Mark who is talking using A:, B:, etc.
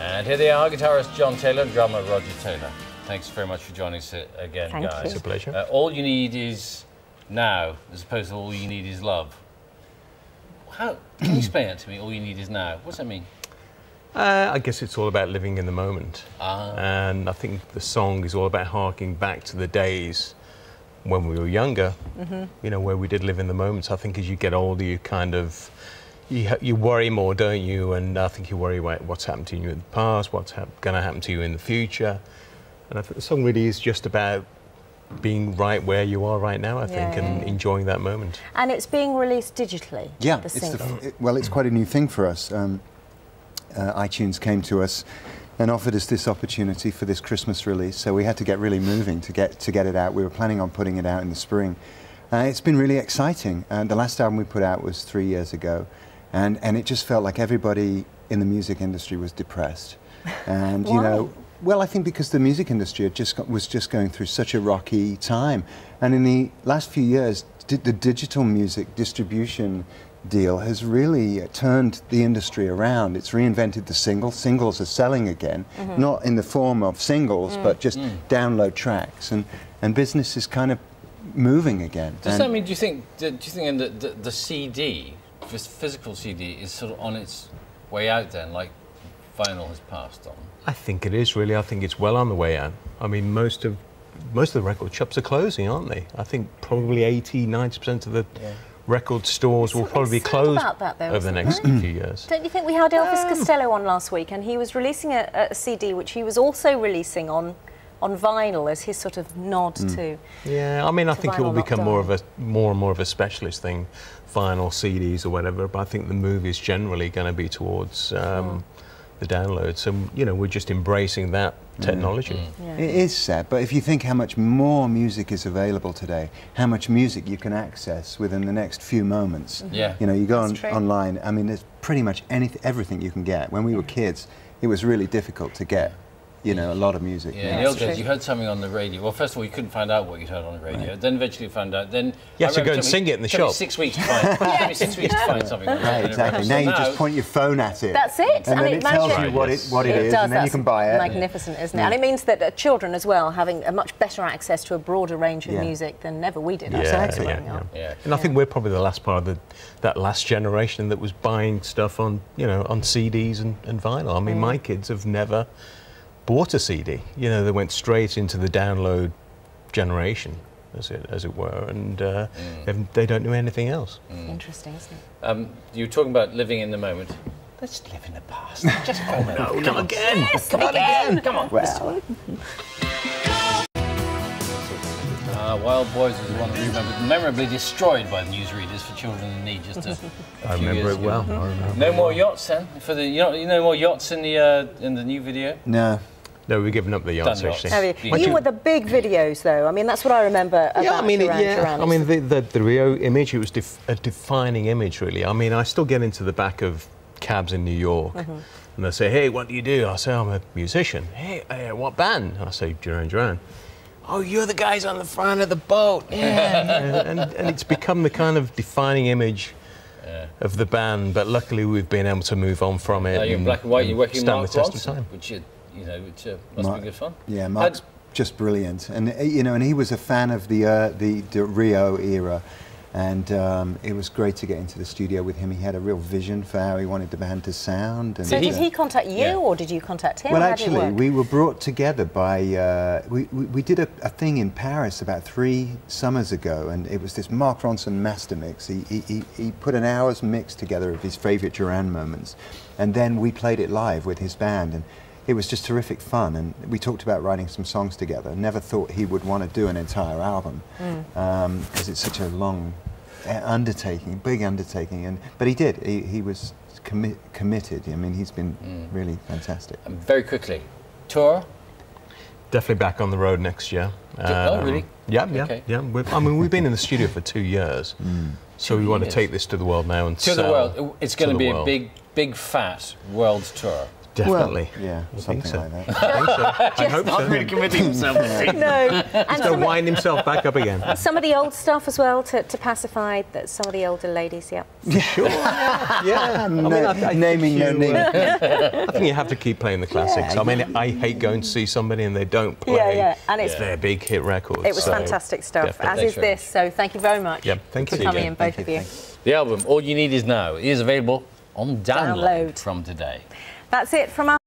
A: And here they are, guitarist John Taylor, drummer Roger Taylor. Thanks very much for joining us again,
B: Thank
A: guys.
B: you.
C: It's a pleasure.
A: All you need is now, as opposed to all you need is love. How can you explain that to me? All you need is now. What's that mean?
C: I guess it's all about living in the moment.
A: Ah.
C: And I think the song is all about harking back to the days when we were younger, you know, where we did live in the moment. I think as you get older, you kind of, you worry more, don't you? And I think you worry about what's happened to you in the past, what's going to happen to you in the future. And I think the song really is just about being right where you are right now, I think, and enjoying that moment.
B: And it's being released digitally.
D: Yeah,
B: the
D: it's
B: single.
D: well, it's quite a new thing for us. iTunes came to us and offered us this opportunity for this Christmas release, so we had to get really moving to get it out. We were planning on putting it out in the spring. It's been really exciting. The last album we put out was 3 years ago, and it just felt like everybody in the music industry was depressed. And you know, well, I think because the music industry was just going through such a rocky time, and in the last few years, the digital music distribution deal has really turned the industry around. It's reinvented the single. Singles are selling again, not in the form of singles, but just download tracks, and business is kind of moving again.
A: Does that mean, do you think the CD, this physical CD, is sort of on its way out then, like vinyl has passed on?
C: I think it is really. I think it's well on the way out. I mean, most of the record shops are closing, aren't they? I think probably 80–90% of the record stores will probably be closed over the next few years.
B: Don't you think? We had Elvis Costello on last week, and he was releasing a CD which he was also releasing on vinyl as his sort of nod to.
C: Yeah, I mean, I think it will become more and more of a specialist thing, vinyl, CDs or whatever. But I think the move is generally going to be towards the download. So you know, we're just embracing that technology.
D: It is sad, but if you think how much more music is available today, how much music you can access within the next few moments. You know, you go online, I mean, there's pretty much everything you can get. When we were kids, it was really difficult to get, you know, a lot of music.
A: Yeah, in the old days, you heard something on the radio. Well, first of all, you couldn't find out what you'd heard on the radio. Then eventually you found out. Then
C: you have to go and sing it in the shop.
A: It took me 6 weeks to find. It took me 6 weeks to find something.
D: Right, exactly. Now you just point your phone at it.
B: That's it.
D: And then it tells you what it is, and then you can buy it.
B: Magnificent, isn't it? And it means that children as well having a much better access to a broader range of music than ever we did.
D: Exactly.
C: And I think we're probably the last part of that last generation that was buying stuff on, you know, on CDs and vinyl. I mean, my kids have never bought a CD. You know, they went straight into the download generation, as it were, and they don't do anything else.
B: Interesting, isn't it?
A: You were talking about living in the moment. Let's live in the past. Just go on.
C: No, not again.
B: Yes, come again.
A: Come on.
D: Well,
A: Wild Boys was one that was memorably destroyed by the newsreaders for children in need just
C: I remember it well. I remember
A: no more yachts then? For the you know more yachts in the new video?
D: no.
C: No, we've given up the yachts actually.
B: Have you? You were the big videos though. I mean, that's what I remember about Duran Duran.
C: I mean, the Rio image, it was a defining image, really. I mean, I still get into the back of cabs in New York, and they say, "Hey, what do you do?" I say, "I'm a musician." "Hey, what band?" I say, "Duran Duran." "Oh, you're the guys on the front of the boat." Yeah. and it's become the kind of defining image of the band. But luckily, we've been able to move on from it.
A: You're in black and white. You're working Mark
C: Ronson,
A: which must be good fun.
D: Yeah, Mark's just brilliant, and you know, and he was a fan of the Rio era, and it was great to get into the studio with him. He had a real vision for how he wanted the band to sound. And
B: so did he contact you, or did you contact him?
D: Well, actually, we were brought together by we did a thing in Paris about 3 summers ago, and it was this Mark Ronson master mix. He put an hour's mix together of his favourite Duran moments, and then we played it live with his band, and it was just terrific fun, and we talked about writing some songs together. Never thought he would want to do an entire album, because it's such a long undertaking, big undertaking, but he did. He was committed. I mean, he's been really fantastic.
A: Very quickly, tour?
C: Definitely back on the road next year.
A: Oh, really?
C: Yeah. I mean, we've been in the studio for 2 years, so we want to take this to the world now and
A: to the world. It's going to be a big big fat world tour.
C: Definitely.
D: Well, yeah,
C: I
D: something
C: think so.
D: like that.
C: I think so. I hope
A: Not
C: so.
A: really committing himself.
B: No. And
C: To wind himself back up again.
B: some of the old stuff as well to pacify some of the older ladies, yeah.
C: Sure. Yeah. I mean, I
D: Naming no
C: think
D: name.
C: I think you have to keep playing the classics. I mean, I hate going to see somebody and they don't play
B: Yeah. And it's
C: their big hit records.
B: It was
C: So,
B: fantastic stuff,
C: definitely.
B: as is this. So thank you very much
C: Yeah, thank
B: for
C: you.
B: coming
A: Jen.
B: in, both
D: Thank
B: of you.
A: The album, All You Need Is Now, is available on download
B: Download.
A: from today.
B: That's it from us.